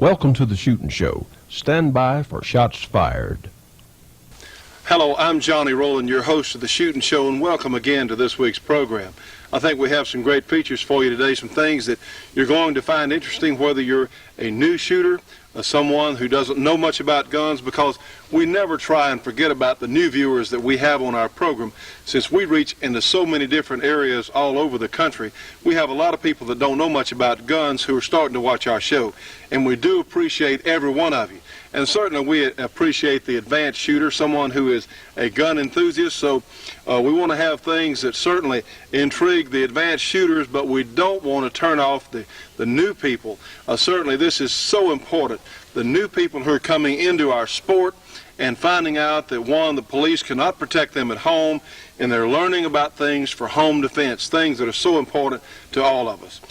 Welcome to the Shootin' Show. Stand by for shots fired. Hello, I'm Johnny Rowland, your host of the Shootin' Show, and welcome again to this week's program. I think we have some great features for you today, some things that you're going to find interesting, whether you're a new shooter, someone who doesn't know much about guns, because we never try and forget about the new viewers that we have on our program. Since we reach into so many different areas all over the country, we have a lot of people that don't know much about guns who are starting to watch our show, and we do appreciate every one of you. And certainly we appreciate the advanced shooter, someone who is a gun enthusiast. So we want to have things that certainly intrigue the advanced shooters, but we don't want to turn off the new people. Certainly this is so important. The new people who are coming into our sport and finding out that, one, the police cannot protect them at home, and they're learning about things for home defense, things that are so important to all of us.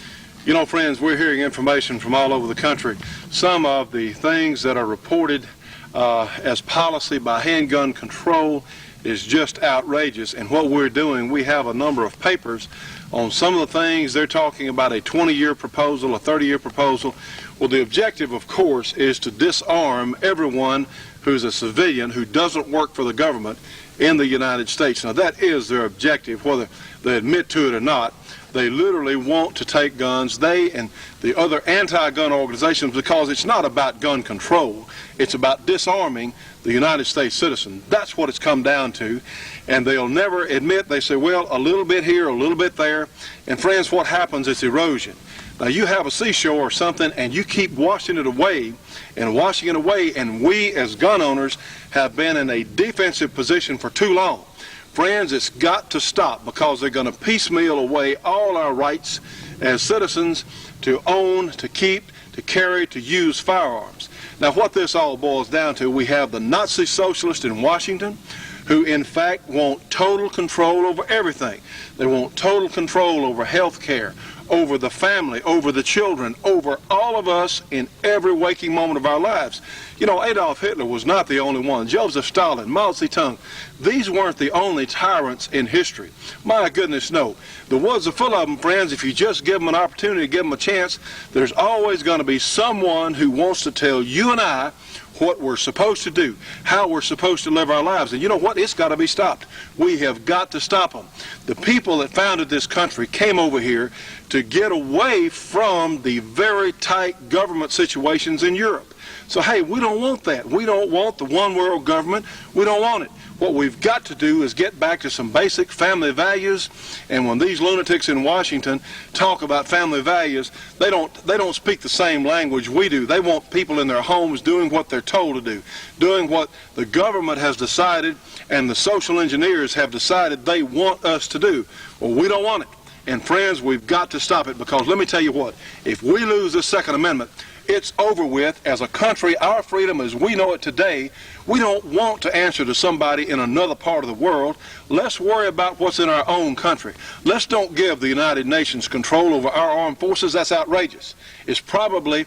You know, friends, we're hearing information from all over the country. Some of the things that are reported as policy by handgun control is just outrageous. And what we're doing, we have a number of papers on some of the things. They're talking about a 20-year proposal, a 30-year proposal. Well, the objective, of course, is to disarm everyone who's a civilian who doesn't work for the government in the United States. Now, that is their objective, whether they admit to it or not. They literally want to take guns, they and the other anti-gun organizations, because it's not about gun control. It's about disarming the United States citizen. That's what it's come down to. And they'll never admit. They say, well, a little bit here, a little bit there. And friends, what happens is erosion. Now, you have a seashore or something, and you keep washing it away and washing it away, and we as gun owners have been in a defensive position for too long. Friends, it's got to stop, because they're going to piecemeal away all our rights as citizens to own, to keep, to carry, to use firearms. Now, what this all boils down to, we have the Nazi socialists in Washington who, in fact, want total control over everything. They want total control over health care, over the family, over the children, over all of us in every waking moment of our lives. You know, Adolf Hitler was not the only one. Joseph Stalin, Mao Zedong, these weren't the only tyrants in history. My goodness, no. The woods are full of them, friends. If you just give them an opportunity, give them a chance, there's always going to be someone who wants to tell you and I what we're supposed to do, how we're supposed to live our lives. And you know what? It's got to be stopped. We have got to stop them. The people that founded this country came over here to get away from the very tight government situations in Europe. So, hey, we don't want that. We don't want the one world government. We don't want it. What we've got to do is get back to some basic family values. And when these lunatics in Washington talk about family values, they don't speak the same language we do. They want people in their homes doing what they're told to do, doing what the government has decided and the social engineers have decided they want us to do. Well, we don't want it. And friends, we've got to stop it, because let me tell you what, if we lose the Second Amendment, it's over with. As a country, our freedom as we know it today, we don't want to answer to somebody in another part of the world. Let's worry about what's in our own country. Let's don't give the United Nations control over our armed forces. That's outrageous. It's probably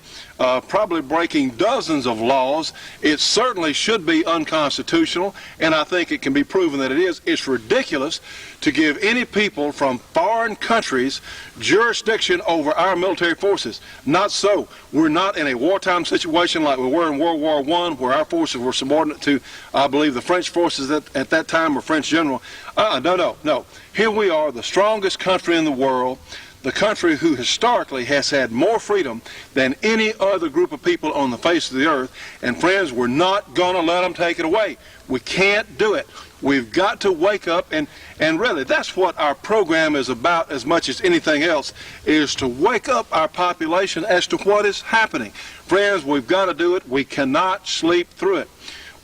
breaking dozens of laws. It certainly should be unconstitutional, and I think it can be proven that it is. It's ridiculous to give any people from foreign countries jurisdiction over our military forces. Not so. We're not in a wartime situation like we were in World War I, where our forces were subordinate to, I believe, the French forces at that time, or French general. No. Here we are, the strongest country in the world, the country who historically has had more freedom than any other group of people on the face of the earth. And friends, we're not going to let them take it away. We can't do it. We've got to wake up, and really that's what our program is about as much as anything else, is to wake up our population as to what is happening. Friends, we've got to do it. We cannot sleep through it.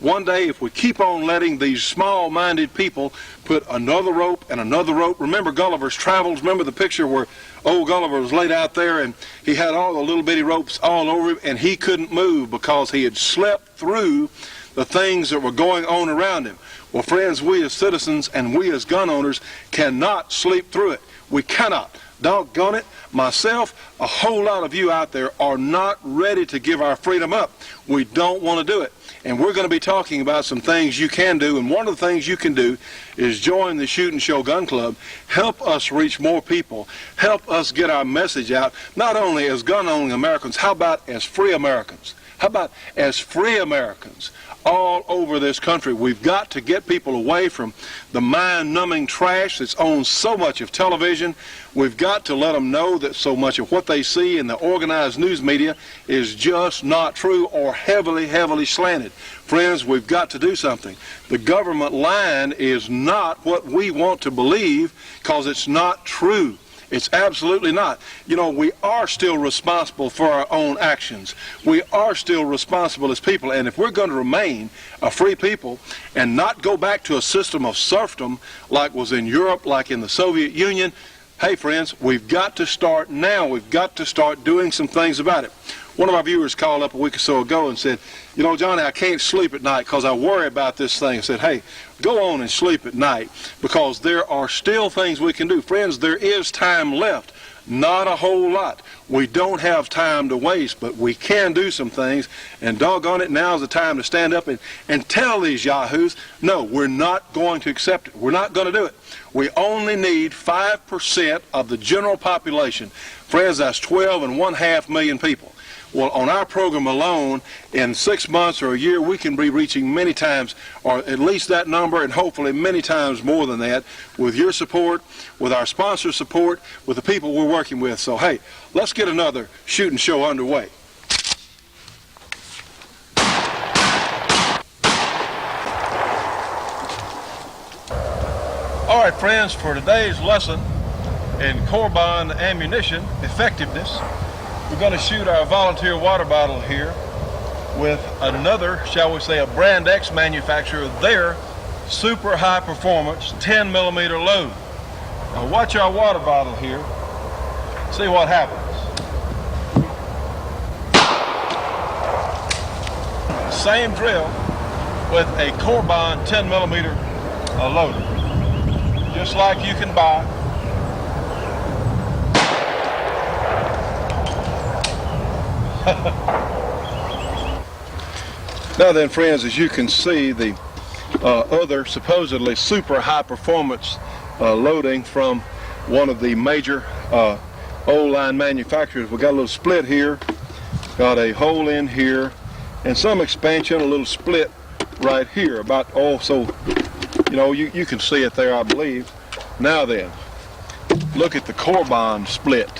One day, if we keep on letting these small-minded people put another rope and another rope. Remember Gulliver's Travels? Remember the picture where old Gulliver was laid out there and he had all the little bitty ropes all over him, and he couldn't move because he had slept through the things that were going on around him. Well, friends, we as citizens and we as gun owners cannot sleep through it. We cannot. doggone it, myself, a whole lot of you out there are not ready to give our freedom up. We don't want to do it. And we're going to be talking about some things you can do, and one of the things you can do is join the Shoot and Show Gun Club. Help us reach more people. Help us get our message out, not only as gun-owning Americans, how about as free Americans? How about as free Americans all over this country? We've got to get people away from the mind-numbing trash that's on so much of television. We've got to let them know that so much of what they see in the organized news media is just not true or heavily, heavily slanted. Friends, we've got to do something. The government line is not what we want to believe because it's not true. It's absolutely not. You know, we are still responsible for our own actions. We are still responsible as people. And if we're going to remain a free people and not go back to a system of serfdom like was in Europe, like in the Soviet Union, hey, friends, we've got to start now. We've got to start doing some things about it. One of our viewers called up a week or so ago and said, you know, Johnny, I can't sleep at night because I worry about this thing. I said, hey, go on and sleep at night because there are still things we can do. Friends, there is time left. Not a whole lot. We don't have time to waste, but we can do some things, and doggone it, now's the time to stand up and tell these yahoos, no, we're not going to accept it. We're not going to do it. We only need 5% of the general population. Friends, that's 12.5 million people. Well, on our program alone, in 6 months or a year, we can be reaching many times, or at least that number, and hopefully many times more than that, with your support, with our sponsor support, with the people we're working with. So, hey, let's get another Shoot and Show underway. All right, friends, for today's lesson in Corbon ammunition effectiveness, we're going to shoot our volunteer water bottle here with another, shall we say, a Brand X manufacturer, their super high performance 10 millimeter load. Now watch our water bottle here, see what happens. Same drill with a Corbon 10 millimeter loader, just like you can buy. Now then, friends, as you can see, the other supposedly super high performance loading from one of the major old line manufacturers. We got a little split here, got a hole in here, and some expansion, a little split right here. About also, you know, you can see it there, I believe. Now then, look at the Corbon split.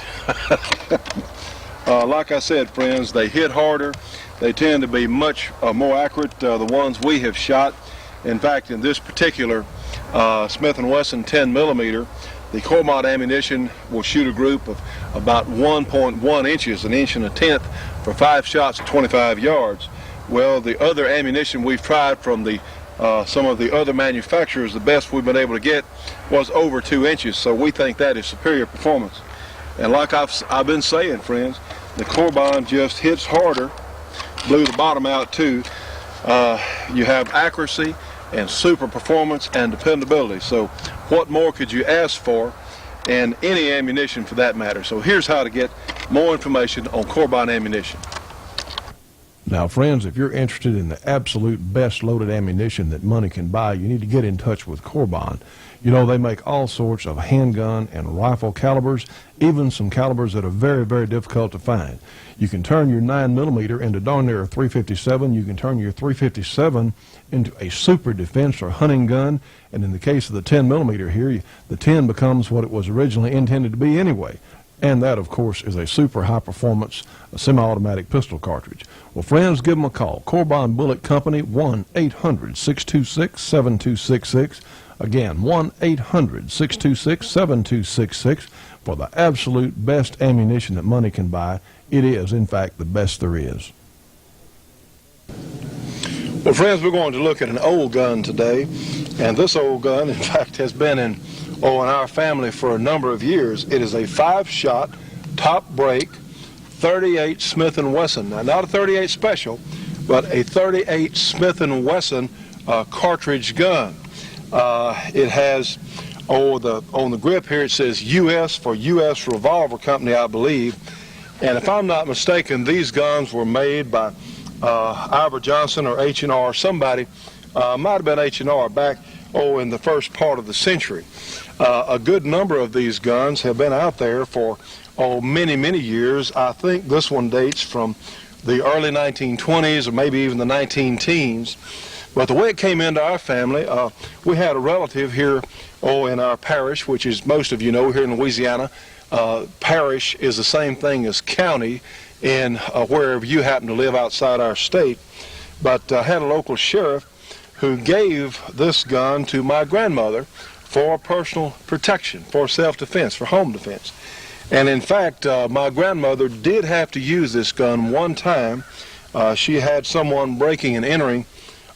Like I said, friends, they hit harder. They tend to be much more accurate, the ones we have shot. In fact, in this particular Smith & Wesson 10 millimeter, the Corbon ammunition will shoot a group of about 1.1 inches, an inch and a tenth, for 5 shots at 25 yards. Well, the other ammunition we've tried from the some of the other manufacturers, the best we've been able to get was over 2 inches, so we think that is superior performance. And like I've been saying, friends, the Corbon just hits harder. Blew the bottom out too. You have accuracy and super performance and dependability. So what more could you ask for, and any ammunition for that matter? So here's how to get more information on Corbon ammunition. Now, friends, if you're interested in the absolute best loaded ammunition that money can buy, you need to get in touch with Corbon. You know, they make all sorts of handgun and rifle calibers, even some calibers that are very, very difficult to find. You can turn your 9 millimeter into darn near a .357. You can turn your .357 into a super defense or hunting gun. And in the case of the 10 millimeter here, the 10 becomes what it was originally intended to be anyway. And that, of course, is a super high-performance semi-automatic pistol cartridge. Well, friends, give them a call. Corbon Bullet Company, 1-800-626-7266. Again, 1-800-626-7266 for the absolute best ammunition that money can buy. It is, in fact, the best there is. Well, friends, we're going to look at an old gun today. And this old gun, in fact, has been in our family for a number of years. It is a 5-shot, top break, 38 Smith & Wesson. Now, not a 38 Special, but a 38 Smith & Wesson cartridge gun. It has on the grip here it says U.S. for U.S. Revolver Company, I believe. And if I'm not mistaken, these guns were made by Ivor Johnson or H&R, somebody, might have been H&R back in the first part of the century. A good number of these guns have been out there for many, many years. I think this one dates from the early 1920s or maybe even the 19-teens. But the way it came into our family, we had a relative here in our parish, which is, most of you know, here in Louisiana, parish is the same thing as county in wherever you happen to live outside our state. But had a local sheriff who gave this gun to my grandmother for personal protection, for self-defense, for home defense. And in fact, my grandmother did have to use this gun one time. She had someone breaking and entering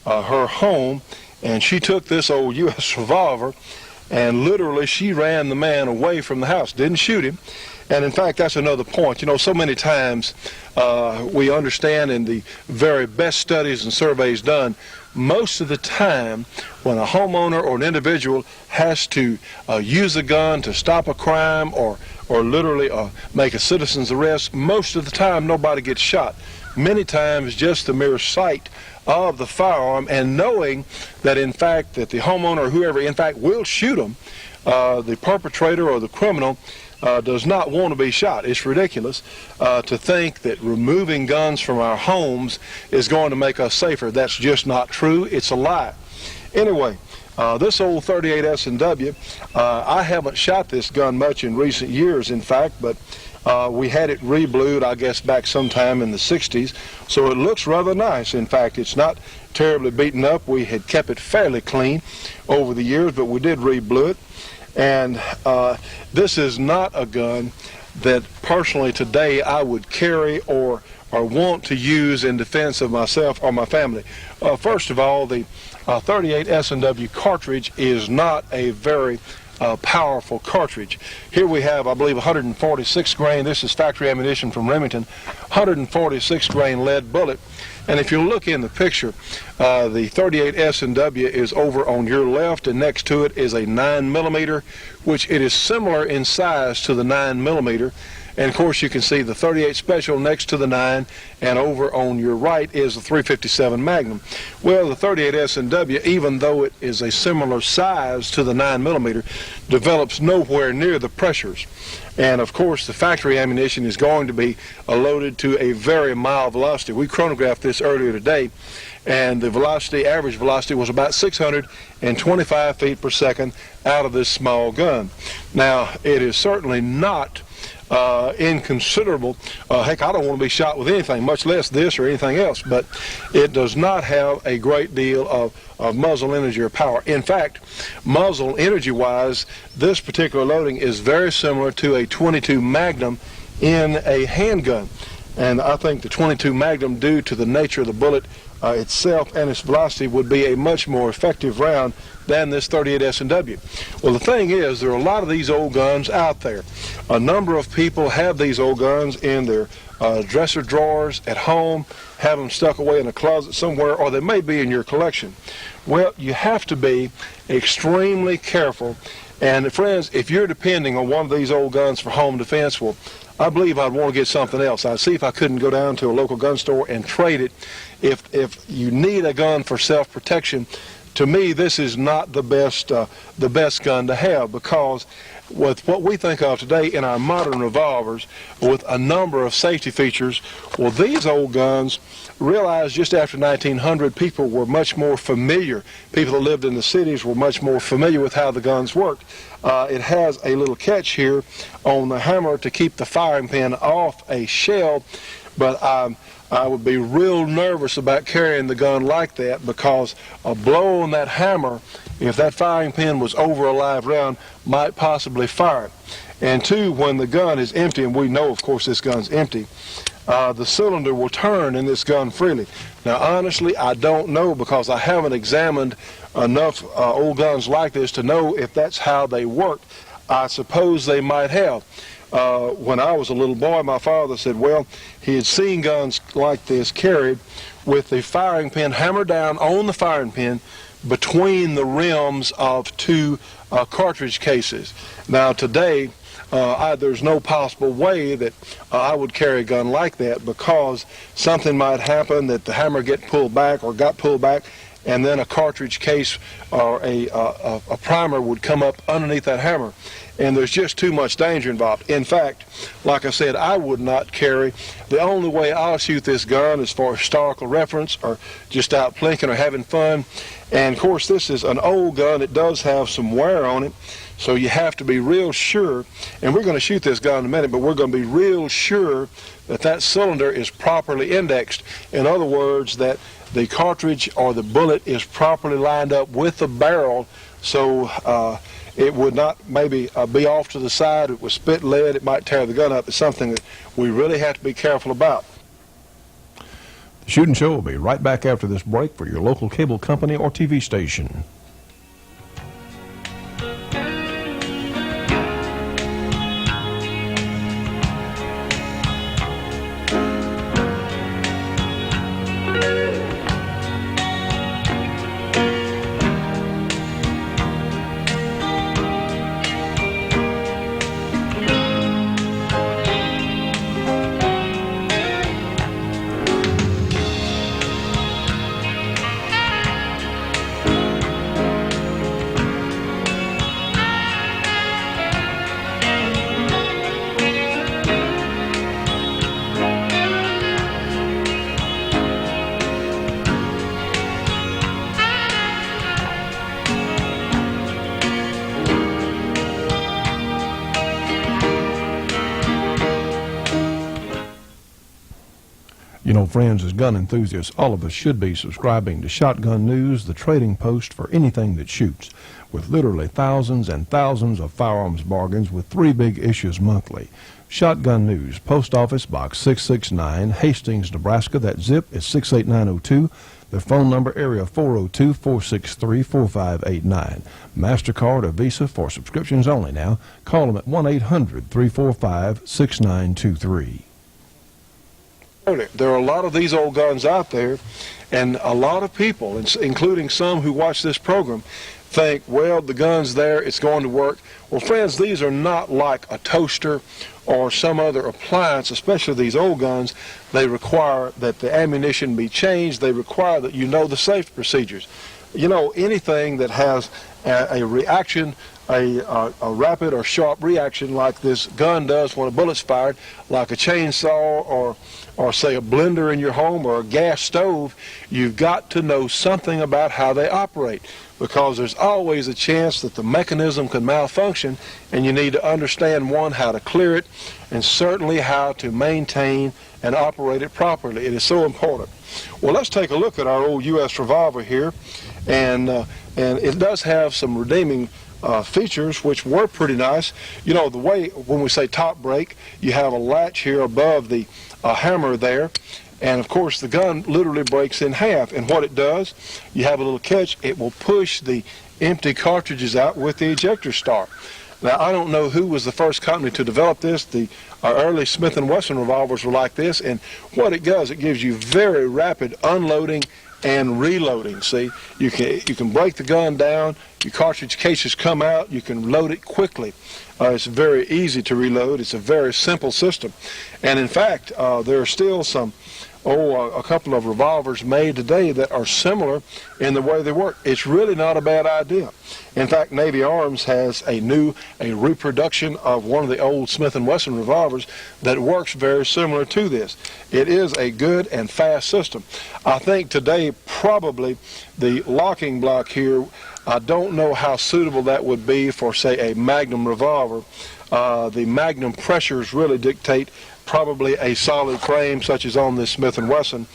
her home, and she took this old U.S. revolver, and literally she ran the man away from the house, didn't shoot him. And in fact, that's another point. You know, so many times we understand in the very best studies and surveys done, most of the time when a homeowner or an individual has to use a gun to stop a crime or literally make a citizen's arrest, most of the time nobody gets shot. Many times just the mere sight of the firearm and knowing that in fact that the homeowner or whoever in fact will shoot them, the perpetrator or the criminal does not want to be shot. It's ridiculous to think that removing guns from our homes is going to make us safer. That's just not true. It's a lie. Anyway, this old 38 S&W, I haven't shot this gun much in recent years, in fact, but we had it re-blued, I guess, back sometime in the 60s, so it looks rather nice. In fact, it's not terribly beaten up. We had kept it fairly clean over the years, but we did re-blue it. And this is not a gun that personally today I would carry or want to use in defense of myself or my family. First of all, the 38 S&W cartridge is not a very powerful cartridge. Here we have, I believe, 146 grain. This is factory ammunition from Remington, 146 grain lead bullet. And if you look in the picture, the 38 S&W is over on your left, and next to it is a 9mm, which it is similar in size to the 9mm. And of course you can see the 38 Special next to the 9, and over on your right is the 357 Magnum. Well, the 38 S&W, even though it is a similar size to the 9mm, develops nowhere near the pressures. And of course the factory ammunition is going to be loaded to a very mild velocity. We chronographed this earlier today, and the velocity, average velocity, was about 625 feet per second out of this small gun. Now, it is certainly not inconsiderable. Heck, I don't want to be shot with anything, much less this or anything else, but it does not have a great deal of muzzle energy or power. In fact, muzzle energy-wise, this particular loading is very similar to a .22 Magnum in a handgun. And I think the .22 Magnum, due to the nature of the bullet itself and its velocity, would be a much more effective round than this 38 S&W. Well, the thing is, there are a lot of these old guns out there. A number of people have these old guns in their dresser drawers at home, have them stuck away in a closet somewhere, or they may be in your collection. Well, you have to be extremely careful. And friends, if you're depending on one of these old guns for home defense, well, I believe I'd want to get something else. I'd see if I couldn't go down to a local gun store and trade it. If you need a gun for self-protection, to me, this is not the best gun to have, because with what we think of today in our modern revolvers, with a number of safety features, well, these old guns, realize just after 1900, people were much more familiar. People that lived in the cities were much more familiar with how the guns worked. It has a little catch here on the hammer to keep the firing pin off a shell, but I would be real nervous about carrying the gun like that, because a blow on that hammer, if that firing pin was over a live round, might possibly fire it. And two, when the gun is empty, and we know, of course, this gun's empty, the cylinder will turn in this gun freely. Now, honestly, I don't know, because I haven't examined enough old guns like this to know if that's how they work. I suppose they might have. When I was a little boy, my father said, well, he had seen guns like this carried with the firing pin hammered down on the firing pin, between the rims of two cartridge cases. Now today, there's no possible way that I would carry a gun like that, because something might happen, that the hammer got pulled back, and then a cartridge case or a primer would come up underneath that hammer, and there's just too much danger involved. In fact, like I said, I would not carry. The only way I'll shoot this gun is for historical reference, or just out plinking or having fun. And of course, this is an old gun. It does have some wear on it, so you have to be real sure, and we're going to shoot this gun in a minute, but we're going to be real sure that that cylinder is properly indexed. In other words, that the cartridge or the bullet is properly lined up with the barrel, so it would not maybe be off to the side. It was spit lead, it might tear the gun up. It's something that we really have to be careful about. The Shootin' Show will be right back after this break for your local cable company or TV station. You know, friends, as gun enthusiasts, all of us should be subscribing to Shotgun News, the trading post for anything that shoots, with literally thousands and thousands of firearms bargains with 3 big issues monthly. Shotgun News, Post Office Box 669, Hastings, Nebraska. That zip is 68902. Their phone number, area 402-463-4589. MasterCard or Visa for subscriptions only now. Call them at 1-800-345-6923. There are a lot of these old guns out there, and a lot of people, including some who watch this program, think, well, the gun's there, it's going to work. Well, friends, these are not like a toaster or some other appliance, especially these old guns. They require that the ammunition be changed. They require that you know the safety procedures. You know, anything that has a reaction, a rapid or sharp reaction like this gun does when a bullet's fired, like a chainsaw or say a blender in your home or a gas stove, you've got to know something about how they operate, because there's always a chance that the mechanism can malfunction, and you need to understand, one, how to clear it, and certainly how to maintain and operate it properly. It is so important. Well, let's take a look at our old U.S. revolver here, and it does have some redeeming features which were pretty nice. You know, the way, when we say top break, you have a latch here above the hammer there, and of course the gun literally breaks in half, and what it does, you have a little catch, it will push the empty cartridges out with the ejector star. Now, I don't know who was the first company to develop this. The early Smith & Wesson revolvers were like this, and what it does, it gives you very rapid unloading and reloading. See, you can break the gun down, your cartridge cases come out, you can load it quickly. It's very easy to reload. It's a very simple system. And in fact, there are still a couple of revolvers made today that are similar in the way they work. It's really not a bad idea. In fact, Navy Arms has a reproduction of one of the old Smith & Wesson revolvers that works very similar to this. It is a good and fast system. I think today probably the locking block here, I don't know how suitable that would be for, say, a Magnum revolver. The Magnum pressures really dictate probably a solid frame such as on this Smith & Wesson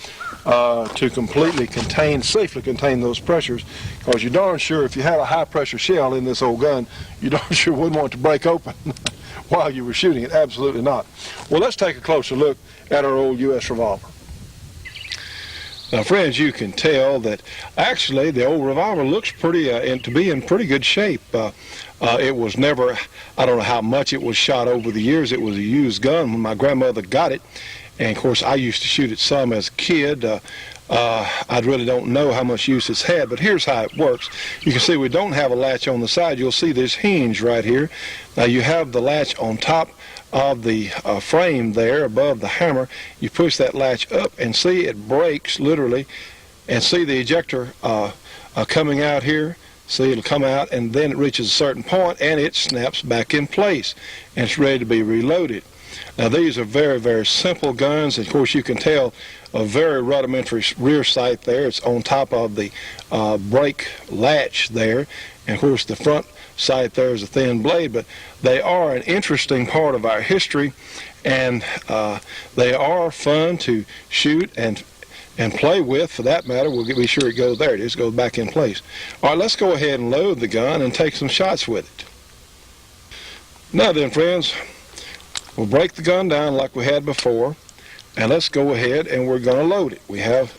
to completely safely contain those pressures, because you're darn sure if you had a high pressure shell in this old gun, you darn sure wouldn't want it to break open while you were shooting it. Absolutely not. Well, let's take a closer look at our old U.S. revolver. Now, friends, you can tell that actually the old revolver looks to be in pretty good shape. It was never, I don't know how much it was shot over the years. It was a used gun when my grandmother got it. And, of course, I used to shoot it some as a kid. I really don't know how much use it's had, but here's how it works. You can see we don't have a latch on the side. You'll see this hinge right here. Now you have the latch on top of the frame there above the hammer. You push that latch up and see it breaks literally, and see the ejector coming out here. See, it'll come out and then it reaches a certain point and it snaps back in place and it's ready to be reloaded. Now these are very, very simple guns. Of course, you can tell a very rudimentary rear sight there. It's on top of the brake latch there. And of course, the front sight there is a thin blade. But they are an interesting part of our history, and they are fun to shoot and play with, for that matter. We'll be sure it goes there. It just goes back in place. All right, let's go ahead and load the gun and take some shots with it. Now then, friends, we'll break the gun down like we had before, and let's go ahead and we're going to load it. We have,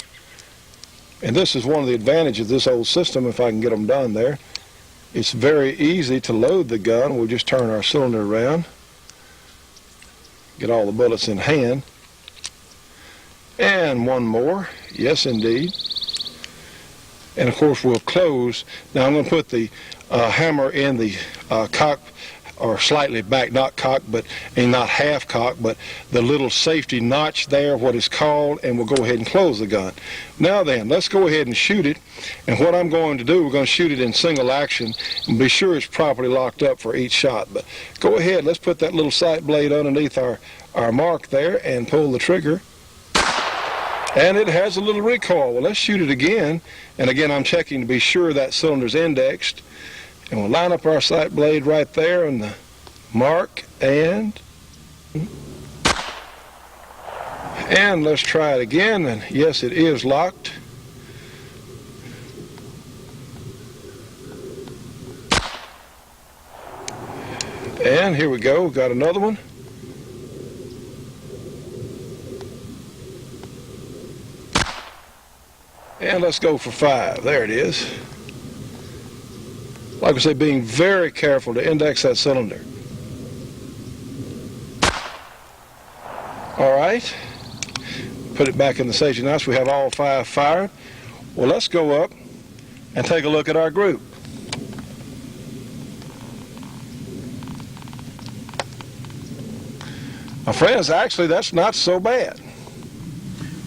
and this is one of the advantages of this old system, if I can get them done there. It's very easy to load the gun. We'll just turn our cylinder around, get all the bullets in hand. And one more, yes indeed. And of course we'll close. Now I'm going to put the hammer in the cock, or slightly back, not cock, but and not half cock, but the little safety notch there, what is called, and we'll go ahead and close the gun. Now then, let's go ahead and shoot it. And what I'm going to do, we're going to shoot it in single action and be sure it's properly locked up for each shot. But go ahead, let's put that little sight blade underneath our mark there and pull the trigger. And it has a little recoil. Well, let's shoot it again. And again, I'm checking to be sure that cylinder's indexed. And we'll line up our sight blade right there on the mark, and let's try it again. And yes, it is locked. And here we go, got another one. And let's go for 5. There it is. Like I say, being very careful to index that cylinder. All right. Put it back in the safety notch. We have all 5 fired. Well, let's go up and take a look at our group. Now, friends, actually, that's not so bad.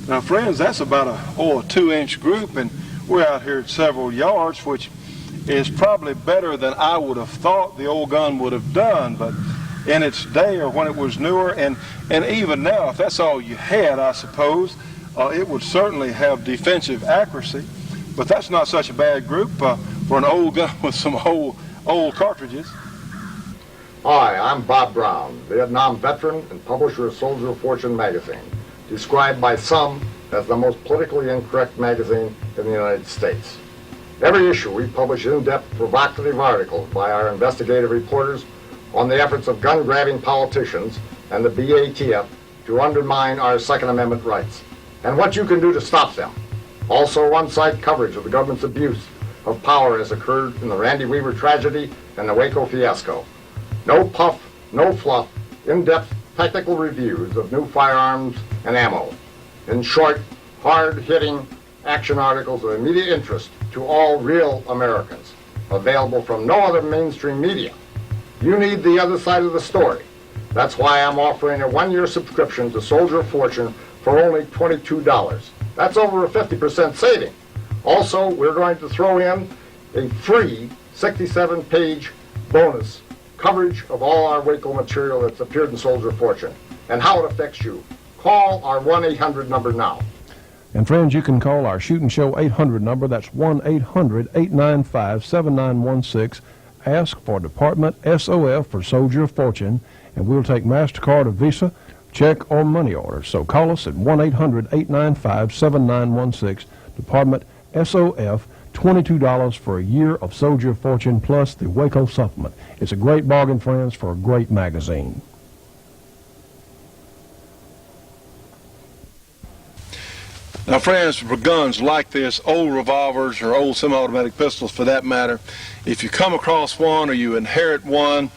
Now, friends, that's about a 2-inch group, and we're out here at several yards, which is probably better than I would have thought the old gun would have done, but in its day or when it was newer, and even now, if that's all you had, I suppose, it would certainly have defensive accuracy. But that's not such a bad group for an old gun with some old cartridges. Hi, I'm Bob Brown, Vietnam veteran and publisher of Soldier of Fortune magazine, described by some as the most politically incorrect magazine in the United States. Every issue we publish in-depth, provocative articles by our investigative reporters on the efforts of gun-grabbing politicians and the BATF to undermine our Second Amendment rights, and what you can do to stop them. Also on-site coverage of the government's abuse of power as occurred in the Randy Weaver tragedy and the Waco fiasco. No puff, no fluff, in-depth technical reviews of new firearms and ammo. In short, hard-hitting action articles of immediate interest to all real Americans, available from no other mainstream media. You need the other side of the story. That's why I'm offering a 1-year subscription to Soldier of Fortune for only $22. That's over a 50% saving. Also, we're going to throw in a free 67-page bonus coverage of all our Waco material that's appeared in Soldier of Fortune and how it affects you. Call our 1-800 number now. And friends, you can call our Shootin' Show 800 number. That's 1-800-895-7916. Ask for Department SOF for Soldier of Fortune, and we'll take MasterCard or Visa, check, or money orders. So call us at 1-800-895-7916. Department SOF, $22 for a year of Soldier of Fortune plus the Waco supplement. It's a great bargain, friends, for a great magazine. Now, friends, for guns like this, old revolvers or old semi-automatic pistols for that matter, if you come across one or you inherit one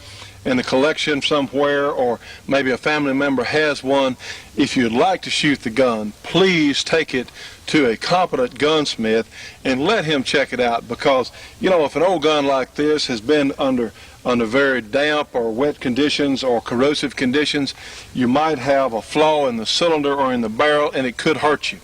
in the collection somewhere, or maybe a family member has one. If you'd like to shoot the gun, please take it to a competent gunsmith and let him check it out, because, you know, if an old gun like this has been under very damp or wet conditions or corrosive conditions, you might have a flaw in the cylinder or in the barrel, and it could hurt you.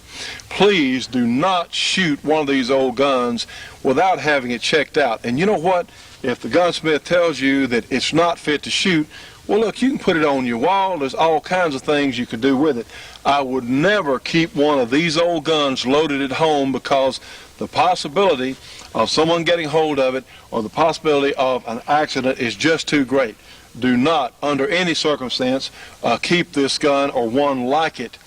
Please do not shoot one of these old guns without having it checked out. And you know what? If the gunsmith tells you that it's not fit to shoot, well, look, you can put it on your wall. There's all kinds of things you can do with it. I would never keep one of these old guns loaded at home, because the possibility of someone getting hold of it or the possibility of an accident is just too great. Do not, under any circumstance, keep this gun or one like it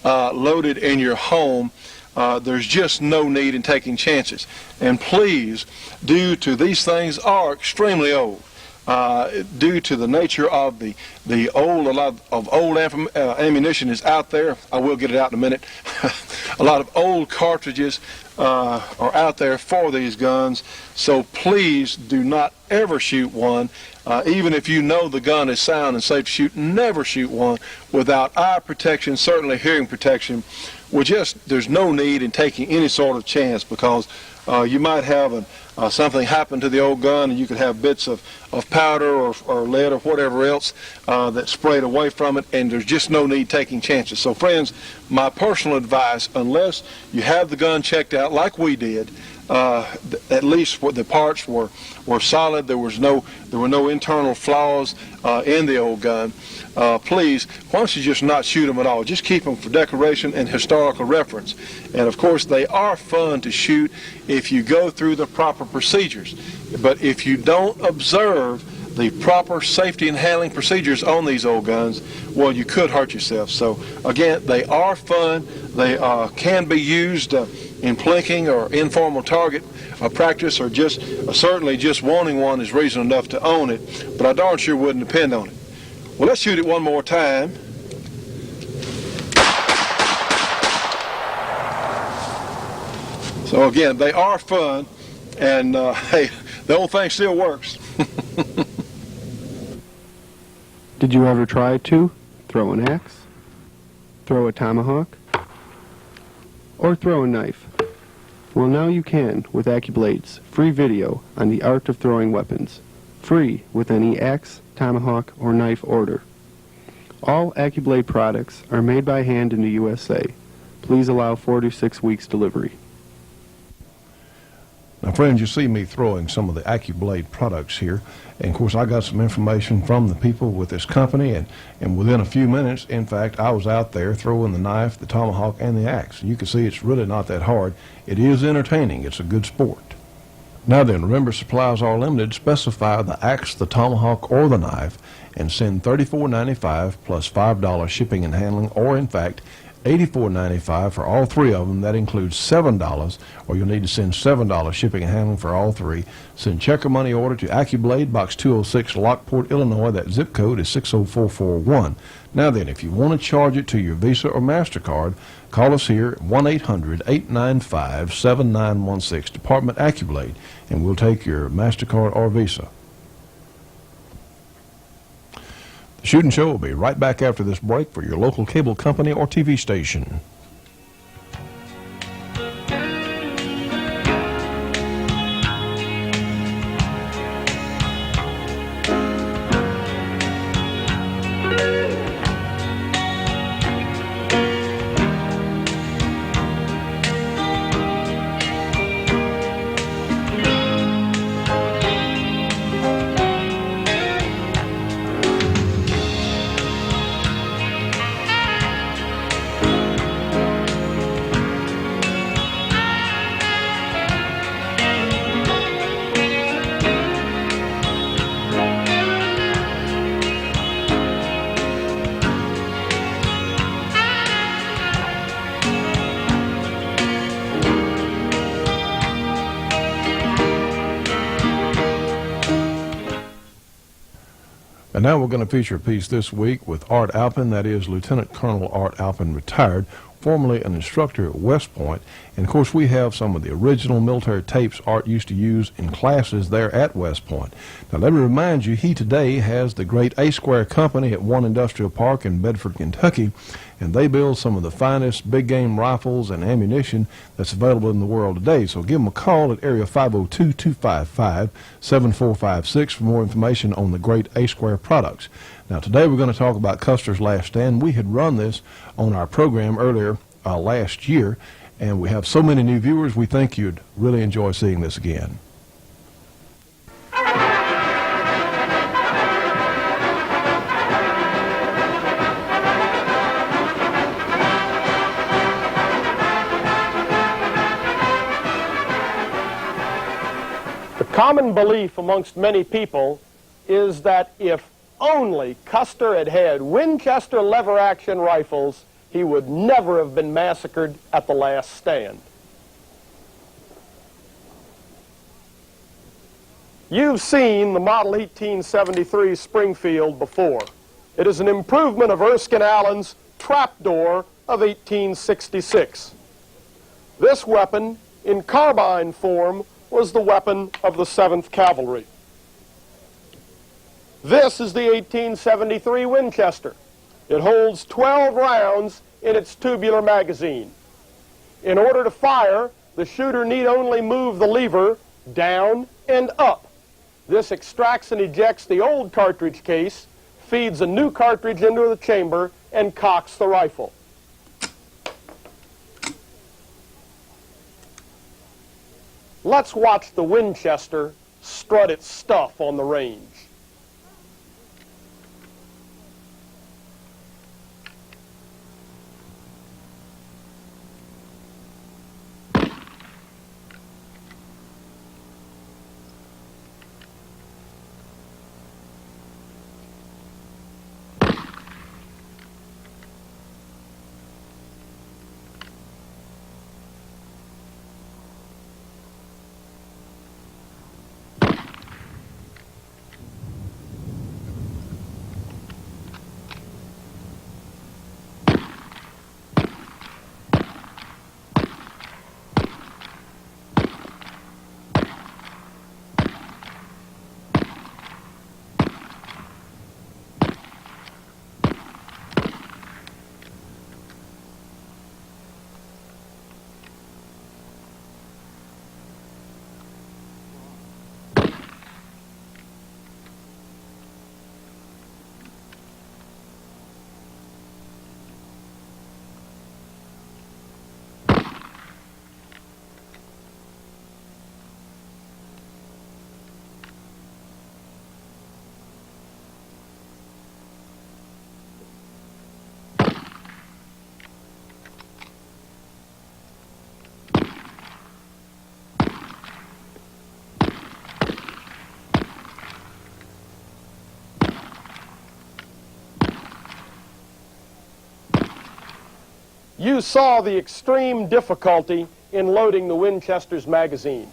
loaded in your home. There's just no need in taking chances. And please, due to these things are extremely old, due to the nature of the old, a lot of old ammunition is out there. I will get it out in a minute. A lot of old cartridges are out there for these guns, so please do not ever shoot one. Even if you know the gun is sound and safe to shoot, never shoot one without eye protection, certainly hearing protection. There's no need in taking any sort of chance, because you might have something happen to the old gun, and you could have bits of powder or lead or whatever else that sprayed away from it, and there's just no need taking chances. So friends, my personal advice, unless you have the gun checked out like we did, at least the parts were solid, there were no internal flaws in the old gun, please, why don't you just not shoot them at all? Just keep them for decoration and historical reference. And of course, they are fun to shoot if you go through the proper procedures. But if you don't observe the proper safety and handling procedures on these old guns, well, you could hurt yourself. So again, they are fun. They can be used in plinking or informal target practice, or just certainly just wanting one is reason enough to own it, but I darn sure wouldn't depend on it. Well, let's shoot it one more time. So again, they are fun, and hey, the old thing still works. Did you ever try to throw an axe, throw a tomahawk, or throw a knife? Well, now you can with AccuBlade's free video on the art of throwing weapons, free with any axe, tomahawk, or knife order. All AccuBlade products are made by hand in the USA. Please allow 4 to 6 weeks delivery. Now, friends, you see me throwing some of the AccuBlade products here, and of course I got some information from the people with this company, and within a few minutes, in fact, I was out there throwing the knife, the tomahawk, and the axe. You can see it's really not that hard. It is entertaining. It's a good sport. Now then, remember, supplies are limited. Specify the axe, the tomahawk, or the knife, and send $34.95 plus $5 shipping and handling, or in fact $84.95 for all three of them. That includes $7, or you'll need to send $7 shipping and handling for all three. Send check or money order to AccuBlade, Box 206, Lockport, Illinois. That zip code is 60441. Now then, if you want to charge it to your Visa or MasterCard, call us here at 1-800-895-7916, Department AccuBlade, and we'll take your MasterCard or Visa. The Shootin' Show will be right back after this break for your local cable company or TV station. And now we're going to feature a piece this week with Art Alphin, that is Lieutenant Colonel Art Alphin, retired. formerly an instructor at West Point. And of course, we have some of the original military tapes Art used to use in classes there at West Point. Now, let me remind you, he today has the great A Square Company at One Industrial Park in Bedford, Kentucky, and they build some of the finest big game rifles and ammunition that's available in the world today. So give them a call at area 502-255-7456 for more information on the great A Square products. Now, today we're going to talk about Custer's Last Stand. We had run this on our program earlier last year, and we have so many new viewers, we think you'd really enjoy seeing this again. The common belief amongst many people is that if only Custer had had Winchester lever-action rifles, he would never have been massacred at the last stand. You've seen the Model 1873 Springfield before. It is an improvement of Erskine Allen's trapdoor of 1866. This weapon, in carbine form, was the weapon of the 7th Cavalry. This is the 1873 Winchester. It holds 12 rounds in its tubular magazine. In order to fire, the shooter need only move the lever down and up. This extracts and ejects the old cartridge case, feeds a new cartridge into the chamber, and cocks the rifle. Let's watch the Winchester strut its stuff on the range. You saw the extreme difficulty in loading the Winchester's magazine.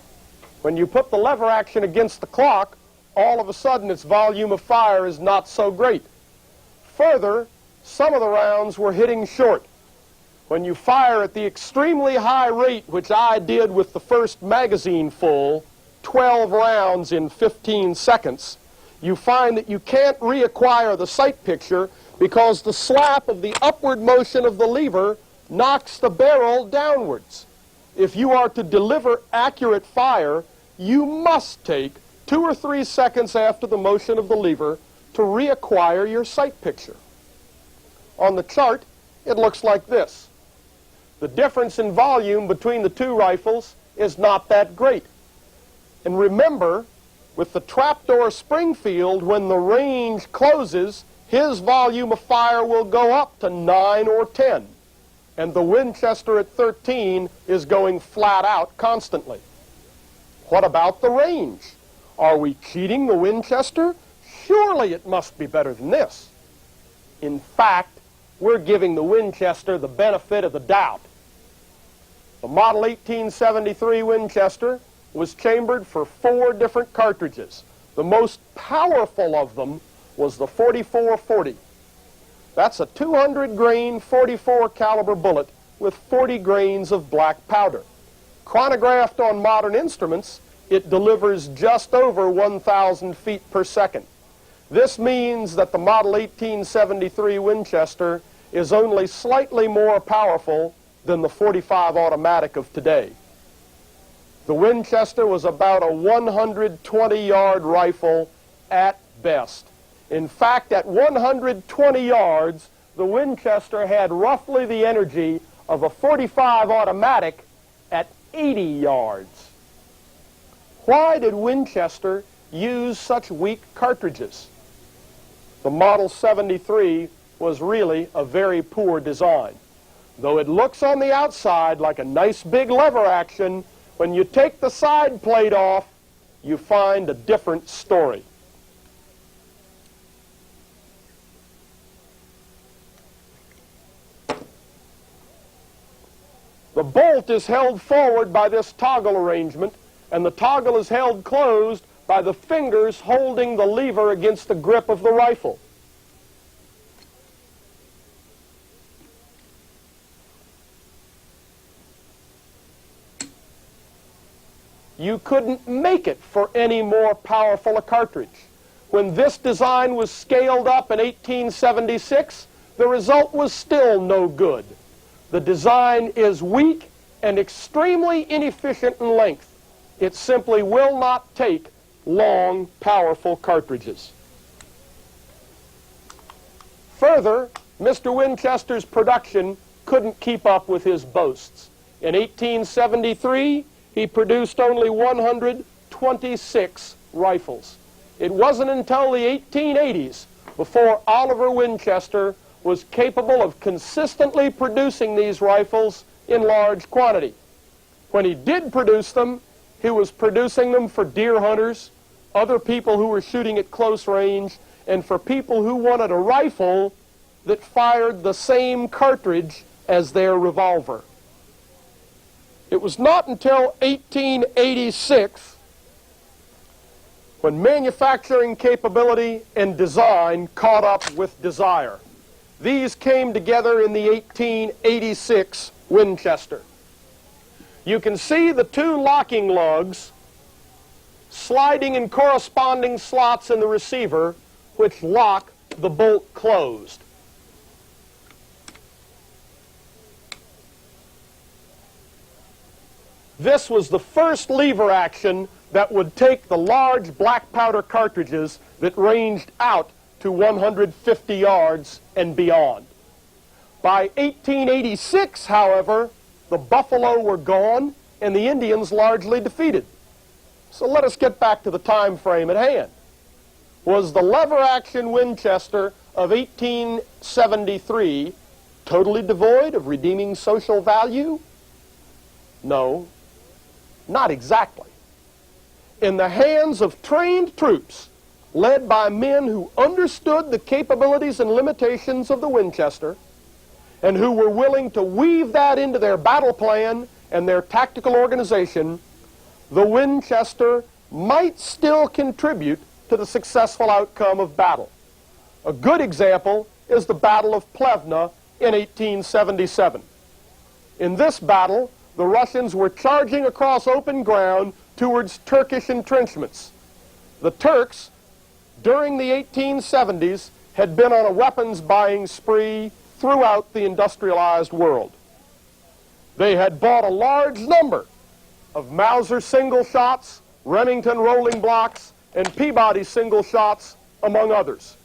When you put the lever action against the clock, all of a sudden its volume of fire is not so great. Further, some of the rounds were hitting short. When you fire at the extremely high rate, which I did with the first magazine full, 12 rounds in 15 seconds, you find that you can't reacquire the sight picture because the slap of the upward motion of the lever knocks the barrel downwards. If you are to deliver accurate fire, you must take 2 or 3 seconds after the motion of the lever to reacquire your sight picture. On the chart, it looks like this. The difference in volume between the two rifles is not that great. And remember, with the trapdoor Springfield, when the range closes, his volume of fire will go up to 9 or 10. And the Winchester at 13 is going flat out constantly. What about the range? Are we cheating the Winchester? Surely it must be better than this. In fact, we're giving the Winchester the benefit of the doubt. The Model 1873 Winchester was chambered for 4 different cartridges. The most powerful of them was the .44-40. That's a 200 grain .44 caliber bullet with 40 grains of black powder. Chronographed on modern instruments, it delivers just over 1,000 feet per second. This means that the Model 1873 Winchester is only slightly more powerful than the .45 automatic of today. The Winchester was about a 120-yard rifle at best. In fact, at 120 yards, the Winchester had roughly the energy of a .45 automatic at 80 yards. Why did Winchester use such weak cartridges? The Model 73 was really a very poor design. Though it looks on the outside like a nice big lever action, when you take the side plate off, you find a different story. The bolt is held forward by this toggle arrangement, and the toggle is held closed by the fingers holding the lever against the grip of the rifle. You couldn't make it for any more powerful a cartridge. When this design was scaled up in 1876, the result was still no good. The design is weak and extremely inefficient in length. It simply will not take long, powerful cartridges. Further, Mr. Winchester's production couldn't keep up with his boasts. In 1873, he produced only 126 rifles. It wasn't until the 1880s before Oliver Winchester was capable of consistently producing these rifles in large quantity. When he did produce them, he was producing them for deer hunters, other people who were shooting at close range, and for people who wanted a rifle that fired the same cartridge as their revolver. It was not until 1886 when manufacturing capability and design caught up with desire. These came together in the 1886 Winchester. You can see the two locking lugs sliding in corresponding slots in the receiver, which lock the bolt closed. This was the first lever action that would take the large black powder cartridges that ranged out to 150 yards and beyond. By 1886, however, the buffalo were gone and the Indians largely defeated. So let us get back to the time frame at hand. Was the lever action Winchester of 1873 totally devoid of redeeming social value? No, not exactly. In the hands of trained troops, led by men who understood the capabilities and limitations of the Winchester, and who were willing to weave that into their battle plan and their tactical organization, the Winchester might still contribute to the successful outcome of battle. A good example is the Battle of Plevna in 1877. In this battle, the Russians were charging across open ground towards Turkish entrenchments. The Turks, during the 1870s, had been on a weapons buying spree throughout the industrialized world. They had bought a large number of Mauser single shots, Remington rolling blocks, and Peabody single shots, among others.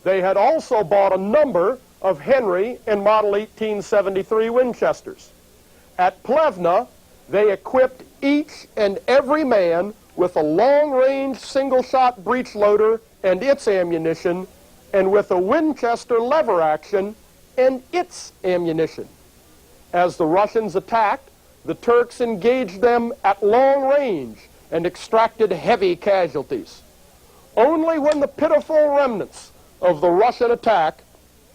They had also bought a number of Henry and Model 1873 Winchesters. At Plevna, they equipped each and every man with a long-range single-shot breech loader and its ammunition, and with a Winchester lever action and its ammunition. As the Russians attacked, the Turks engaged them at long range and extracted heavy casualties. Only when the pitiful remnants of the Russian attack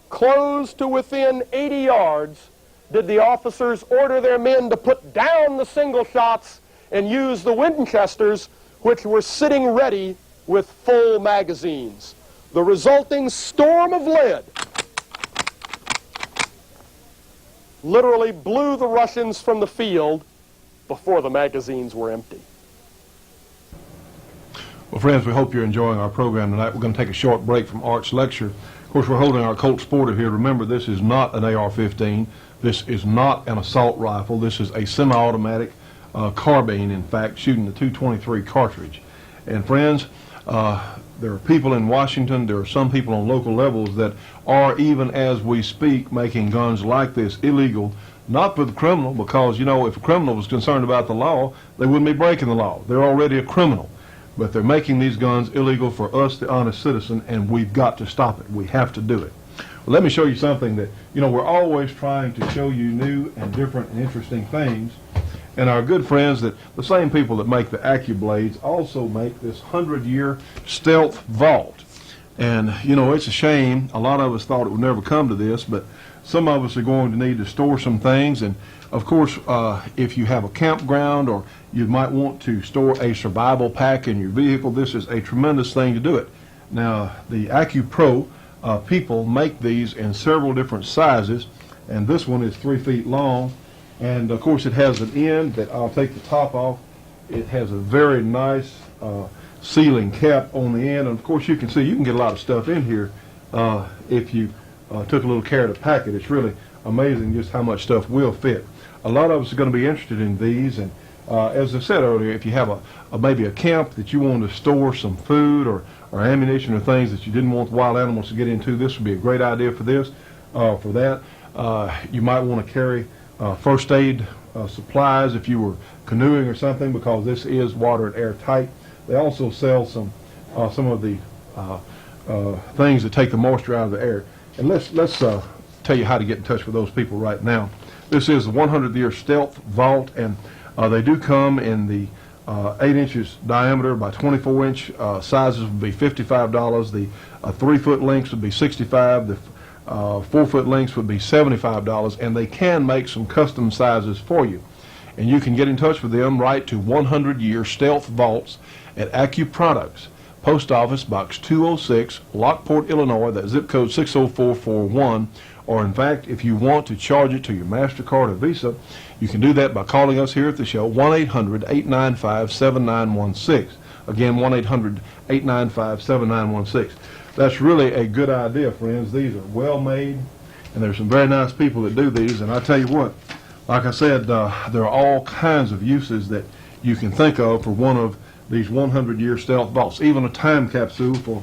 closed to within 80 yards did the officers order their men to put down the single shots and use the Winchesters, which were sitting ready with full magazines. The resulting storm of lead literally blew the Russians from the field before the magazines were empty. Well, friends, we hope you're enjoying our program tonight. We're going to take a short break from Art's lecture. Of course, we're holding our Colt Sporter here. Remember, this is not an AR-15. This is not an assault rifle. This is a semi-automatic carbine, in fact, shooting the .223 cartridge. And friends, there are people in Washington, there are some people on local levels that are, even as we speak, making guns like this illegal, not for the criminal, because, you know, if a criminal was concerned about the law, they wouldn't be breaking the law. They're already a criminal. But they're making these guns illegal for us, the honest citizen, and we've got to stop it. We have to do it. Well, let me show you something that, you know, we're always trying to show you new and different and interesting things. And our good friends, that the same people that make the AccuBlades also make this 100-year stealth vault. And, you know, it's a shame. A lot of us thought it would never come to this, but some of us are going to need to store some things. And, of course, if you have a campground or you might want to store a survival pack in your vehicle, this is a tremendous thing to do it. Now, the AccuPro people make these in several different sizes, and this one is 3 feet long. And, of course, it has an end that I'll take the top off. It has a very nice sealing cap on the end. And, of course, you can see you can get a lot of stuff in here if you took a little care to pack it. It's really amazing just how much stuff will fit. A lot of us are going to be interested in these. And as I said earlier, if you have maybe a camp that you want to store some food or ammunition or things that you didn't want the wild animals to get into, this would be a great idea for this. For that, you might want to carry first aid supplies if you were canoeing or something, because this is water and air tight. They also sell some of the things that take the moisture out of the air. And let's tell you how to get in touch with those people right now. This is the 100-year stealth vault, and they do come in the 8 inches diameter by 24-inch sizes would be $55. The 3-foot lengths would be $65. The 4-foot lengths would be $75, and they can make some custom sizes for you. And you can get in touch with them. Write to 100-year Stealth Vaults at Accu Products, Post Office Box 206, Lockport, Illinois. That's zip code 60441. Or in fact, if you want to charge it to your MasterCard or Visa, you can do that by calling us here at the show, 1-800-895-7916. Again, 1-800-895-7916. That's really a good idea, friends. These are well made, and there's some very nice people that do these. And I tell you what, like I said, there are all kinds of uses that you can think of for one of these 100-year stealth vaults. Even a time capsule for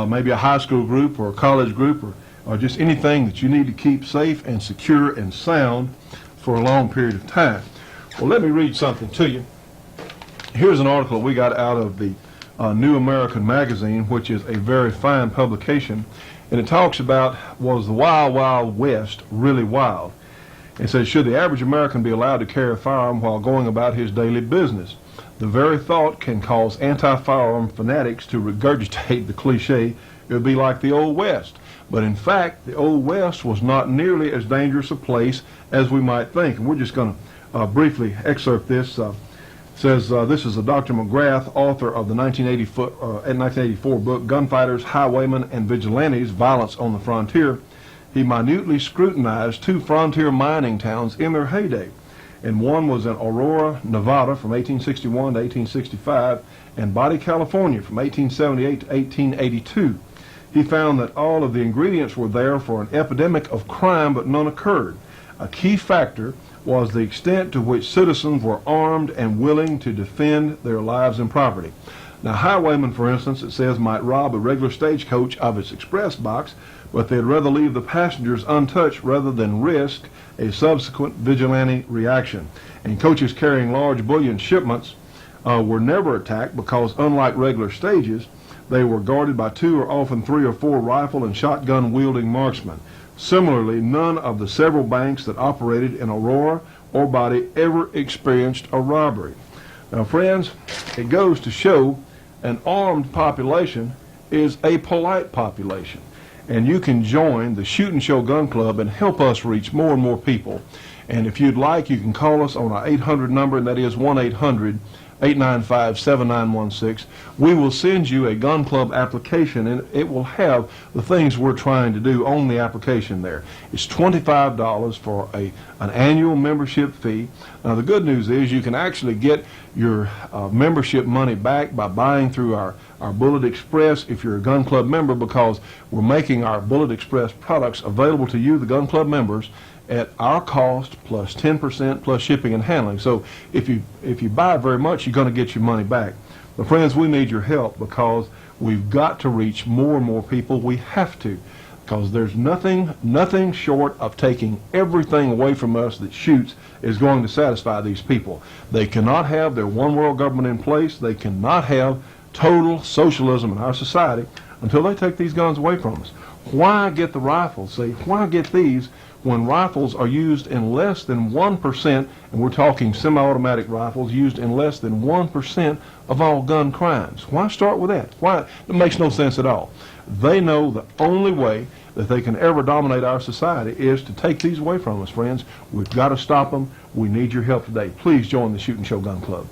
maybe a high school group or a college group, or just anything that you need to keep safe and secure and sound for a long period of time. Well, let me read something to you. Here's an article we got out of the New American Magazine, which is a very fine publication, and it talks about, was the Wild Wild West really wild? It says, should the average American be allowed to carry a firearm while going about his daily business? The very thought can cause anti-firearm fanatics to regurgitate the cliche, it would be like the Old West. But in fact, the Old West was not nearly as dangerous a place as we might think. And we're just going to briefly excerpt this. It says, this is Dr. McGrath, author of the 1984 book, Gunfighters, Highwaymen, and Vigilantes, Violence on the Frontier. He minutely scrutinized 2 frontier mining towns in their heyday. And one was in Aurora, Nevada from 1861 to 1865, and Body, California from 1878 to 1882. He found that all of the ingredients were there for an epidemic of crime, but none occurred. A key factor was the extent to which citizens were armed and willing to defend their lives and property. Now, highwaymen, for instance, it says, might rob a regular stagecoach of its express box, but they'd rather leave the passengers untouched rather than risk a subsequent vigilante reaction. And coaches carrying large bullion shipments were never attacked because, unlike regular stages, they were guarded by 2 or often 3 or 4 rifle and shotgun wielding marksmen. Similarly, none of the several banks that operated in Aurora or Body ever experienced a robbery. Now, friends, it goes to show an armed population is a polite population. And you can join the Shoot and Show Gun Club and help us reach more and more people. And if you'd like, you can call us on our 800 number, and that is 1-800 895-7916. We will send you a gun club application, and it will have the things we're trying to do on the application there. It's $25 for an annual membership fee. Now, the good news is you can actually get your membership money back by buying through our Bullet Express if you're a gun club member, because we're making our Bullet Express products available to you, the gun club members, at our cost plus 10% plus shipping and handling. So if you buy very much, you're going to get your money back. But friends, we need your help because we've got to reach more and more people. We have to, because there's nothing short of taking everything away from us that shoots is going to satisfy these people. They cannot have their one world government in place. They cannot have total socialism in our society until they take these guns away from us. Why get the rifles? See, why get these when rifles are used in less than 1%, and we're talking semi-automatic rifles used in less than 1% of all gun crimes? Why start with that? Why? It makes no sense at all. They know the only way that they can ever dominate our society is to take these away from us, friends. We've got to stop them. We need your help today. Please join the Shootin' Show Gun Club.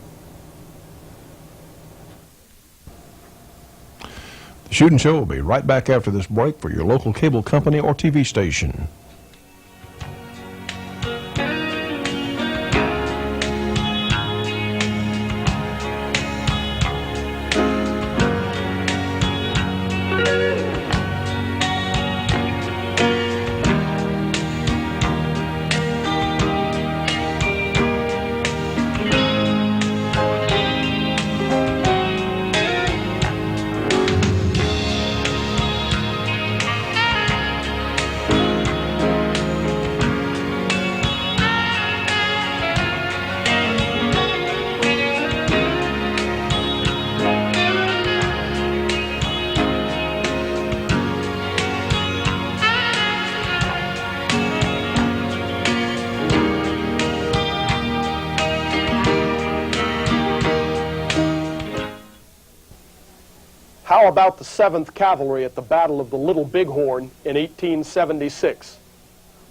The Shootin' Show will be right back after this break for your local cable company or TV station. How about the 7th Cavalry at the Battle of the Little Bighorn in 1876?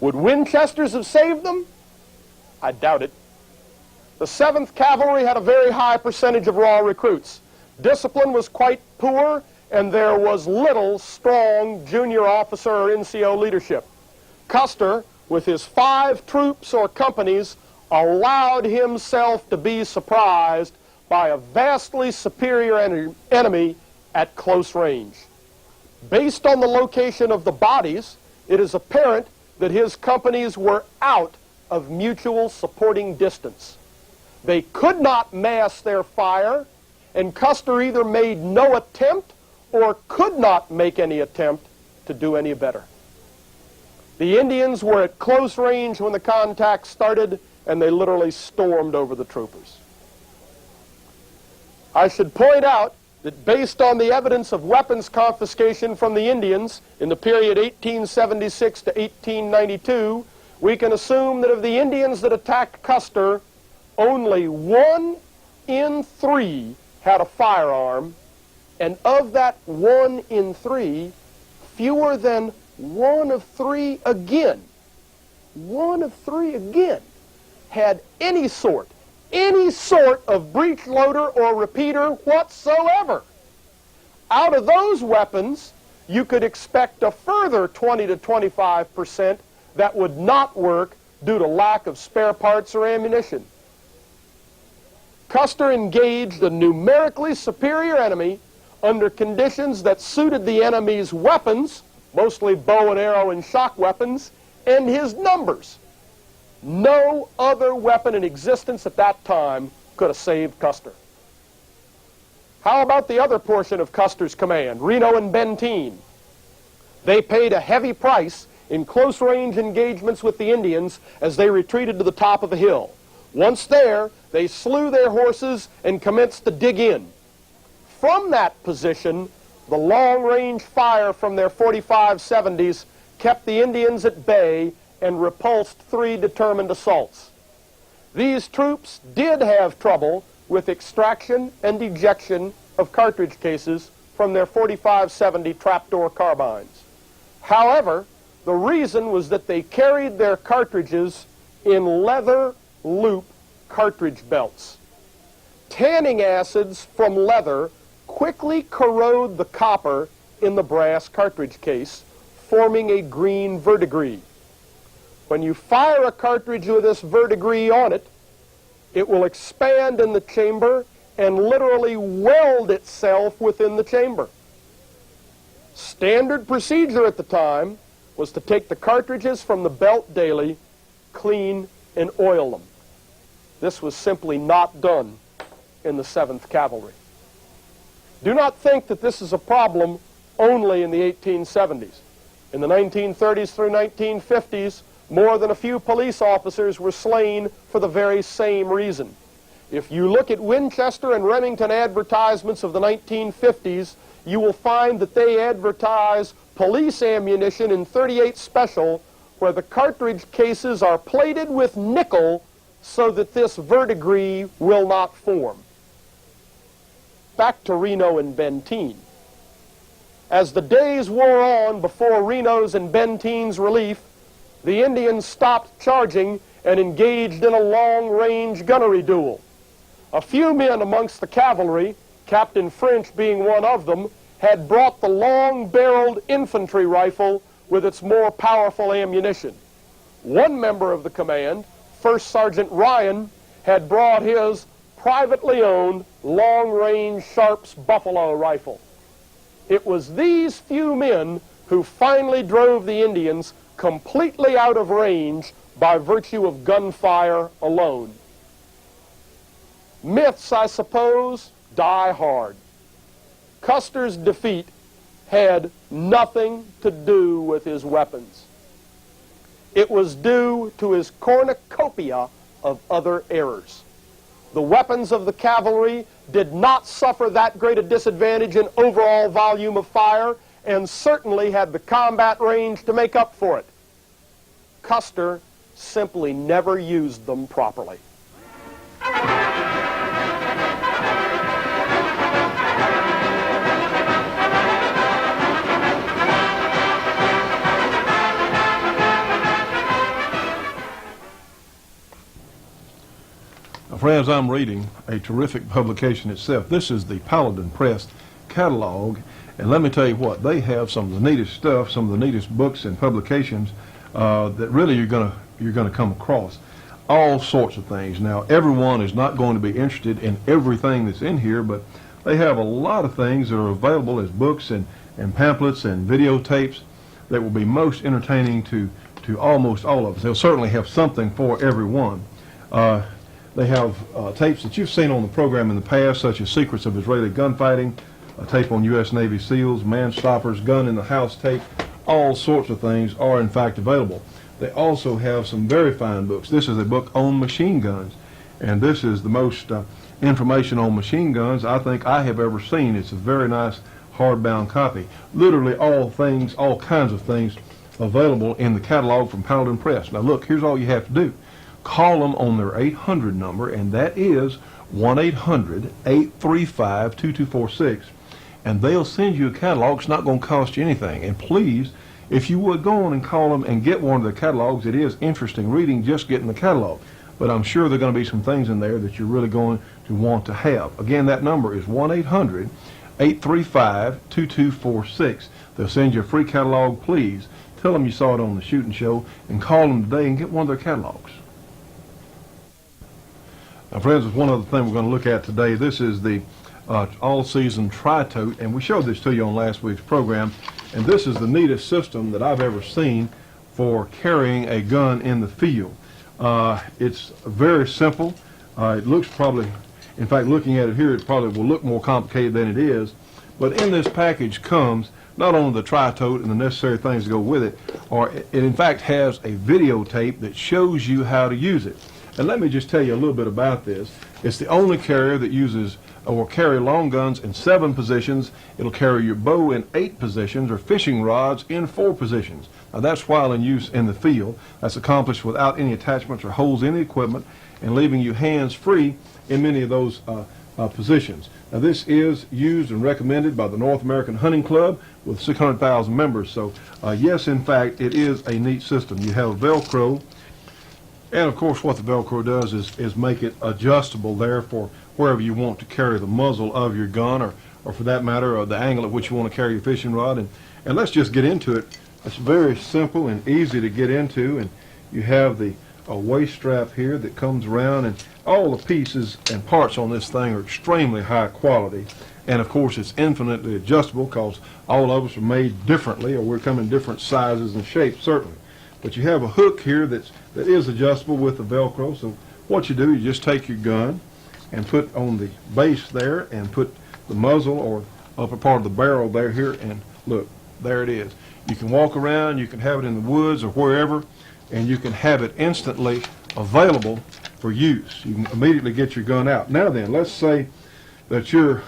Would Winchesters have saved them? I doubt it. The 7th Cavalry had a very high percentage of raw recruits. Discipline was quite poor, and there was little strong junior officer or NCO leadership. Custer, with his 5 troops or companies, allowed himself to be surprised by a vastly superior enemy at close range. Based on the location of the bodies, it is apparent that his companies were out of mutual supporting distance. They could not mass their fire, and Custer either made no attempt or could not make any attempt to do any better. The Indians were at close range when the contact started, and they literally stormed over the troopers. I should point out that based on the evidence of weapons confiscation from the Indians in the period 1876 to 1892, we can assume that of the Indians that attacked Custer, only 1 in 3 had a firearm, and of that 1 in 3, fewer than 1 of 3 again, 1 of 3 again, had any sort of breech loader or repeater whatsoever. Out of those weapons, you could expect a further 20 to 25% that would not work due to lack of spare parts or ammunition. Custer engaged a numerically superior enemy under conditions that suited the enemy's weapons, mostly bow and arrow and shock weapons, and his numbers. No other weapon in existence at that time could have saved Custer. How about the other portion of Custer's command, Reno and Benteen? They paid a heavy price in close-range engagements with the Indians as they retreated to the top of a hill. Once there, they slew their horses and commenced to dig in. From that position, the long-range fire from their 45-70s kept the Indians at bay and repulsed 3 determined assaults. These troops did have trouble with extraction and ejection of cartridge cases from their 45-70 trapdoor carbines. However, the reason was that they carried their cartridges in leather loop cartridge belts. Tanning acids from leather quickly corrode the copper in the brass cartridge case, forming a green verdigris. When you fire a cartridge with this verdigris on it, it will expand in the chamber and literally weld itself within the chamber. Standard procedure at the time was to take the cartridges from the belt daily, clean, and oil them. This was simply not done in the 7th Cavalry. Do not think that this is a problem only in the 1870s. In the 1930s through 1950s, more than a few police officers were slain for the very same reason. If you look at Winchester and Remington advertisements of the 1950s, you will find that they advertise police ammunition in .38 Special, where the cartridge cases are plated with nickel so that this verdigris will not form. Back to Reno and Benteen. As the days wore on before Reno's and Benteen's relief, the Indians stopped charging and engaged in a long-range gunnery duel. A few men amongst the cavalry, Captain French being one of them, had brought the long-barreled infantry rifle with its more powerful ammunition. One member of the command, First Sergeant Ryan, had brought his privately owned long-range Sharps Buffalo rifle. It was these few men who finally drove the Indians completely out of range by virtue of gunfire alone. Myths, I suppose, die hard. Custer's defeat had nothing to do with his weapons. It was due to his cornucopia of other errors. The weapons of the cavalry did not suffer that great a disadvantage in overall volume of fire, and certainly had the combat range to make up for it. Custer simply never used them properly. Now, friends, I'm reading a terrific publication itself. This is the Paladin Press catalog, and let me tell you what, they have some of the neatest stuff, some of the neatest books and publications that really you're gonna come across. All sorts of things. Now, everyone is not going to be interested in everything that's in here, but they have a lot of things that are available as books and pamphlets and videotapes that will be most entertaining to almost all of us. They'll certainly have something for everyone. They have tapes that you've seen on the program in the past, such as Secrets of Israeli Gunfighting, a tape on U.S. Navy SEALs, Man Stoppers, Gun in the House tape. All sorts of things are in fact available. They also have some very fine books. This is a book on machine guns, and this is the most information on machine guns I think I have ever seen. It's a very nice hardbound copy. Literally all kinds of things available in the catalog from Paladin Press. Now look, here's all you have to do. Call them on their 800 number, and that is 1-800-835-2246, and they'll send you a catalog. It's not going to cost you anything. And please, if you would, go on and call them and get one of their catalogs. It is interesting reading just getting the catalog, but I'm sure there are going to be some things in there that you're really going to want to have. Again, that number is 1-800-835-2246. They'll send you a free catalog. Please tell them you saw it on the Shootin' Show and call them today and get one of their catalogs. Now, friends, there's one other thing we're going to look at today. This is the all-season tri-tote, and we showed this to you on last week's program, and this is the neatest system that I've ever seen for carrying a gun in the field. It's very simple. It looks probably, in fact, looking at it here, it probably will look more complicated than it is, but in this package comes not only the tri-tote and the necessary things to go with it, or it in fact has a videotape that shows you how to use it. And let me just tell you a little bit about this. It's the only carrier that uses or will carry long guns in 7 positions. It'll carry your bow in 8 positions, or fishing rods in 4 positions. Now that's while in use in the field. That's accomplished without any attachments or holes in the equipment, and leaving you hands free in many of those positions. Now this is used and recommended by the North American Hunting Club with 600,000 members. So yes, in fact, it is a neat system. You have Velcro And of course what the Velcro does is make it adjustable there for wherever you want to carry the muzzle of your gun, or for that matter, the angle at which you want to carry your fishing rod. And let's just get into it. It's very simple and easy to get into, and you have the waist strap here that comes around, and all the pieces and parts on this thing are extremely high quality. And of course it's infinitely adjustable because all of us are made differently, or we're come in different sizes and shapes certainly. But you have a hook here that is adjustable with the Velcro. So what you do, you just take your gun and put on the base there and put the muzzle or upper part of the barrel there here, and look, there it is. You can walk around, you can have it in the woods or wherever, and you can have it instantly available for use. You can immediately get your gun out. Now then, let's say that you're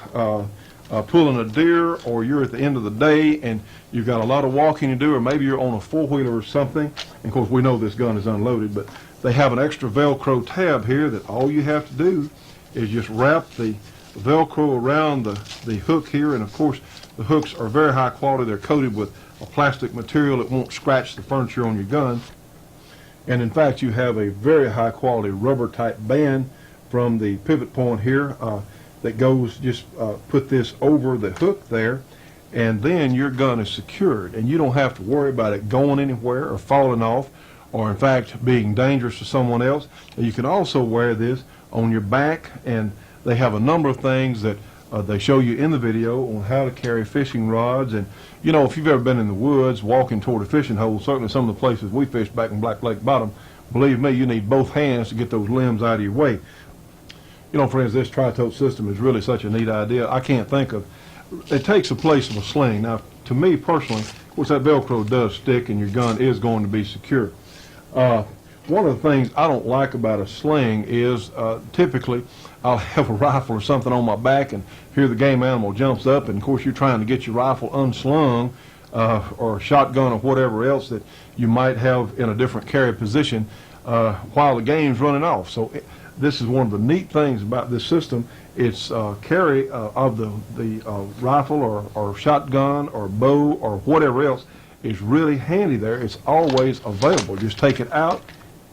pulling a deer, or you're at the end of the day and you've got a lot of walking to do, or maybe you're on a four-wheeler or something. And of course we know this gun is unloaded, but they have an extra Velcro tab here that all you have to do is just wrap the Velcro around the hook here. And of course the hooks are very high quality. They're coated with a plastic material that won't scratch the furniture on your gun. And in fact you have a very high quality rubber type band from the pivot point here that goes, just put this over the hook there, and then your gun is secured, and you don't have to worry about it going anywhere or falling off, or in fact being dangerous to someone else. And you can also wear this on your back, and they have a number of things that they show you in the video on how to carry fishing rods. And you know, if you've ever been in the woods walking toward a fishing hole, certainly some of the places we fished back in Black Lake Bottom, believe me, you need both hands to get those limbs out of your way. You know, friends, this tri-tote system is really such a neat idea. I can't think of, it takes the place of a sling. Now, to me personally, of course, that Velcro does stick and your gun is going to be secure. One of the things I don't like about a sling is typically I'll have a rifle or something on my back, and here the game animal jumps up, and of course you're trying to get your rifle unslung or a shotgun or whatever else that you might have in a different carry position while the game's running off. So this is one of the neat things about this system. It's carry of the rifle or shotgun or bow or whatever else is really handy there. It's always available. Just take it out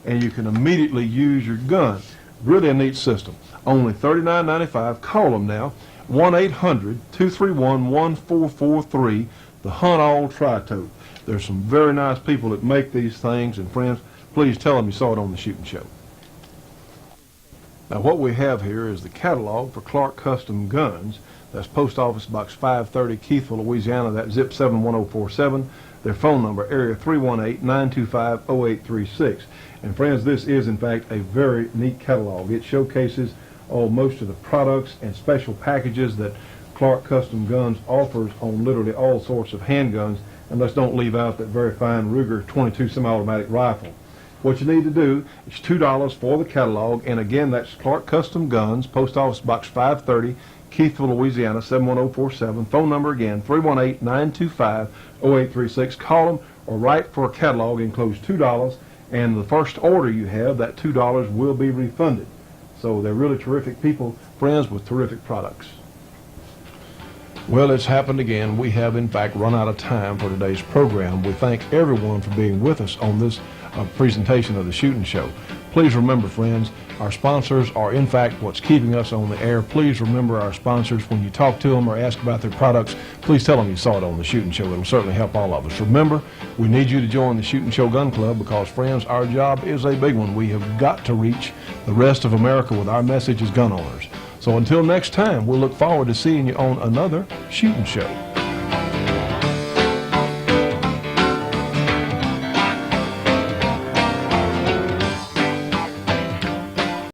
and you can immediately use your gun. Really a neat system. Only $39.95. Call them now, 1-800-231-1443, the Hunt All Tri-Tote. There's some very nice people that make these things, and friends, please tell them you saw it on the Shootin' Show. Now what we have here is the catalog for Clark Custom Guns. That's Post Office Box 530, Keithville, Louisiana. That's zip 71047. Their phone number, area 318-925-0836. And friends, this is in fact a very neat catalog. It showcases most of the products and special packages that Clark Custom Guns offers on literally all sorts of handguns. And let's don't leave out that very fine Ruger 22 semi-automatic rifle. What you need to do is $2 for the catalog, and again, that's Clark Custom Guns, Post Office Box 530, Keithville, Louisiana, 71047. Phone number again, 318-925-0836. Call them or write for a catalog, enclose $2, and the first order you have, that $2 will be refunded. So they're really terrific people, friends, with terrific products. Well, it's happened again. We have, in fact, run out of time for today's program. We thank everyone for being with us on this presentation of the Shootin' Show. Please remember, friends, our sponsors are, in fact, what's keeping us on the air. Please remember our sponsors. When you talk to them or ask about their products, please tell them you saw it on the Shootin' Show. It'll certainly help all of us. Remember, we need you to join the Shootin' Show Gun Club because, friends, our job is a big one. We have got to reach the rest of America with our message as gun owners. So until next time, we'll look forward to seeing you on another Shootin' Show.